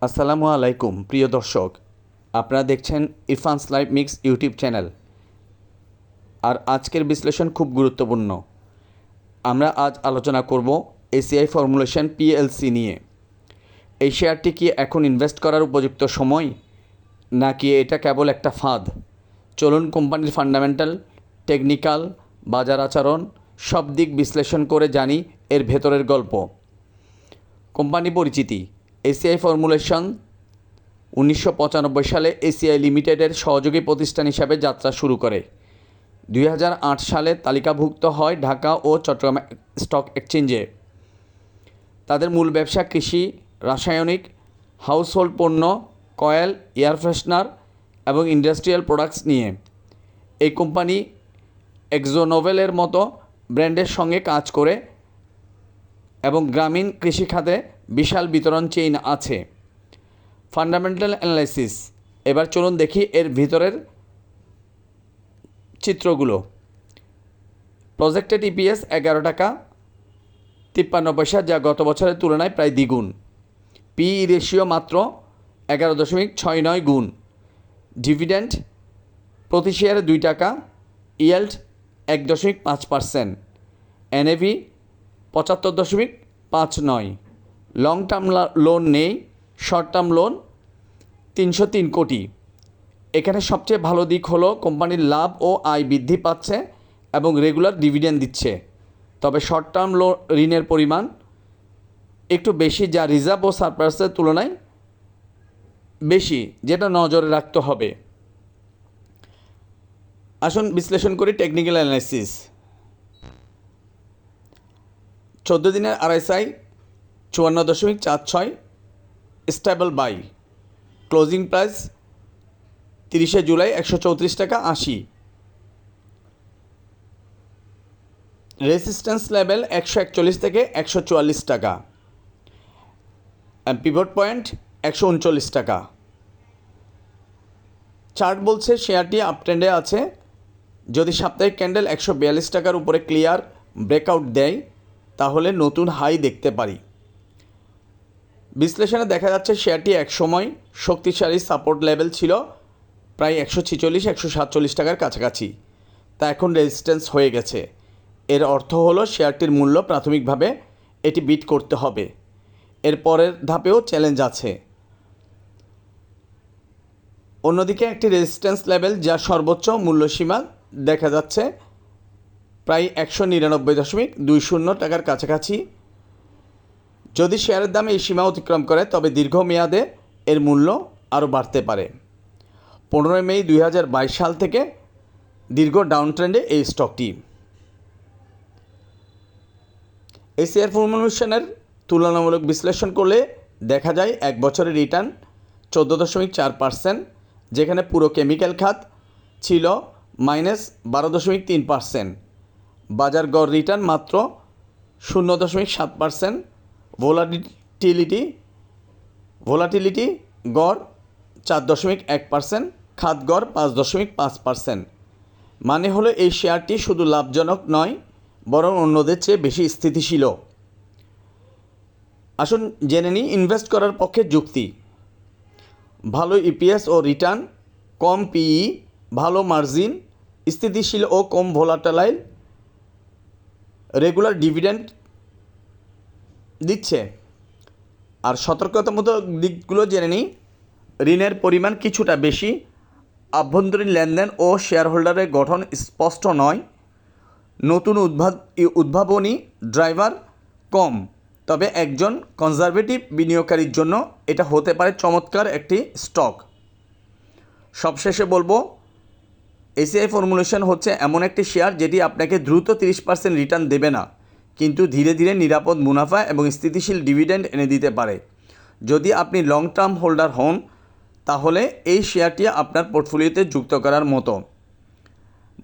আসসালামু আলাইকুম প্রিয় দর্শক, আপনারা দেখছেন ইরফানস লাইভ মিক্স ইউটিউব চ্যানেল। আর আজকের বিশ্লেষণ খুব গুরুত্বপূর্ণ। আমরা আজ আলোচনা করব এসিআই ফর্মুলেশন পিএলসি নিয়ে। এই শেয়ারটি কি এখন ইনভেস্ট করার উপযুক্ত সময়, নাকি এটা কেবল একটা ফাঁদ? চলুন কোম্পানির ফান্ডামেন্টাল, টেকনিক্যাল, বাজার আচরণ সব দিক বিশ্লেষণ করে জানি এর ভেতরের গল্প। কোম্পানি পরিচিতি: এসিআই ফর্মুলেশন 1995 সালে এসিআই লিমিটেডের সহযোগী প্রতিষ্ঠান হিসাবে যাত্রা শুরু করে। 2008 সালে তালিকাভুক্ত হয় ঢাকা ও চট্টগ্রাম স্টক এক্সচেঞ্জে। তাদের মূল ব্যবসা কৃষি, রাসায়নিক, হাউসহোল্ড পণ্য, কয়েল, এয়ার ফ্রেশনার এবং ইন্ডাস্ট্রিয়াল প্রোডাক্টস নিয়ে। এই কোম্পানি এক্সোনোভেলের মতো ব্র্যান্ডের সঙ্গে কাজ করে এবং গ্রামীণ কৃষিখাতে বিশাল বিতরণ চেইন আছে। ফান্ডামেন্টাল অ্যানালাইসিস: এবার চলুন দেখি এর ভিতরের চিত্রগুলো। প্রজেক্টেড ইপিএস 11 টাকা 53 পয়সা, যা গত বছরের তুলনায় প্রায় দ্বিগুণ। পিই রেশিও মাত্র 11.69 গুণ। ডিভিডেন্ড প্রতি শেয়ারে 2 টাকা, yield 1.5%। NAV 75.59। Long term loan নেই, শর্ট টার্ম লোন 303 কোটি। এখানে সবচেয়ে ভালো দিক হলো কোম্পানির লাভ ও আয় বৃদ্ধি পাচ্ছে এবং রেগুলার ডিভিডেন্ড দিচ্ছে। তবে শর্ট টার্ম ঋণের পরিমাণ একটু বেশি, যা রিজার্ভ ও সারপ্লাসের তুলনায় বেশি, যেটা নজরে রাখতে হবে। আসুন বিশ্লেষণ করি টেকনিক্যাল অ্যানালাইসিস। 14 দিনের RSI 54.46, stable buy. Closing price 30 July 134 টাকা 80। রেজিস্ট্যান্স লেভেল 141 থেকে 144 টাকা। পিভট পয়েন্ট 139 টাকা। চার্ট বলছে শেয়ারটি আপট্রেন্ডে আছে। যদি সাপ্তাহিক ক্যান্ডেল 142 টাকার উপরে ক্লিয়ার ব্রেকআউট দেয়, তাহলে নতুন হাই দেখতে পারি। বিশ্লেষণে দেখা যাচ্ছে শেয়ারটি একসময় শক্তিশালী সাপোর্ট লেভেল ছিল প্রায় 146-147 টাকার কাছাকাছি, তা এখন রেজিস্ট্যান্স হয়ে গেছে। এর অর্থ হলো শেয়ারটির মূল্য প্রাথমিকভাবে এটি বিট করতে হবে। এর পরের ধাপেও চ্যালেঞ্জ আছে। অন্যদিকে একটি রেজিস্ট্যান্স লেভেল, যা সর্বোচ্চ মূল্যসীমা দেখা যাচ্ছে প্রায় 199.20 টাকার কাছাকাছি। যদি শেয়ারের দাম এই সীমা অতিক্রম করে, তবে দীর্ঘমেয়াদে এর মূল্য আরও বাড়তে পারে। 15 মে 2022 সাল থেকে দীর্ঘ ডাউন ট্রেন্ডে এই স্টকটি। এসিআই ফর্মুলেশনের তুলনামূলক বিশ্লেষণ করলে দেখা যায় 1 বছরের রিটার্ন 14.4%, যেখানে পুরো কেমিক্যাল খাত ছিল -12.3%। বাজার গড় রিটার্ন মাত্র 0.7%। ভোলাটিলিটি গড় 4.1%, খাত গড় 5.5%। মানে হলো এই শেয়ারটি শুধু লাভজনক নয়, বরং অন্যদের চেয়ে বেশি স্থিতিশীল। আসুন জেনে নিই ইনভেস্ট করার পক্ষে যুক্তি। ভালো ইপিএস ও রিটার্ন, কম পিই, ভালো মার্জিন, স্থিতিশীল ও কম ভোলাটাইল, রেগুলার ডিভিডেন্ড দিচ্ছে। আর সতর্কতামূলক দিকগুলো জেনে নিই। ঋণের পরিমাণ কিছুটা বেশি, আভ্যন্তরীণ লেনদেন ও শেয়ার হোল্ডারের গঠন স্পষ্ট নয়, নতুন উদ্ভাবনী ড্রাইভার কম। তবে একজন কনজারভেটিভ বিনিয়োগকারীর জন্য এটা হতে পারে চমৎকার একটি স্টক। সবশেষে বলবো, এসিআই ফর্মুলেশন হচ্ছে এমন একটি শেয়ার যেটি আপনাকে দ্রুত 30% রিটার্ন দেবে না, কিন্তু ধীরে ধীরে নিরাপদ মুনাফা এবং স্থিতিশীল ডিভিডেন্ড এনে দিতে পারে। যদি আপনি লং টার্ম হোল্ডার হন, তাহলে এই শেয়ারটি আপনার পোর্টফোলিওতে যুক্ত করার মতো।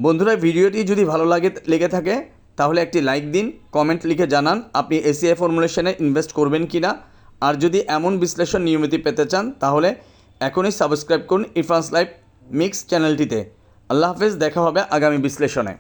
বন্ধুরা, ভিডিওটি যদি ভালো লেগে থাকে তাহলে একটি লাইক দিন, কমেন্ট লিখে জানান আপনি এসিআই ফর্মুলেশনে ইনভেস্ট করবেন কি না। আর যদি এমন বিশ্লেষণ নিয়মিত পেতে চান, তাহলে এখনই সাবস্ক্রাইব করুন ইরফানস লাইভ মিক্স চ্যানেলটিতে। আল্লাহ হাফেজ, দেখা হবে আগামী বিশ্লেষণে।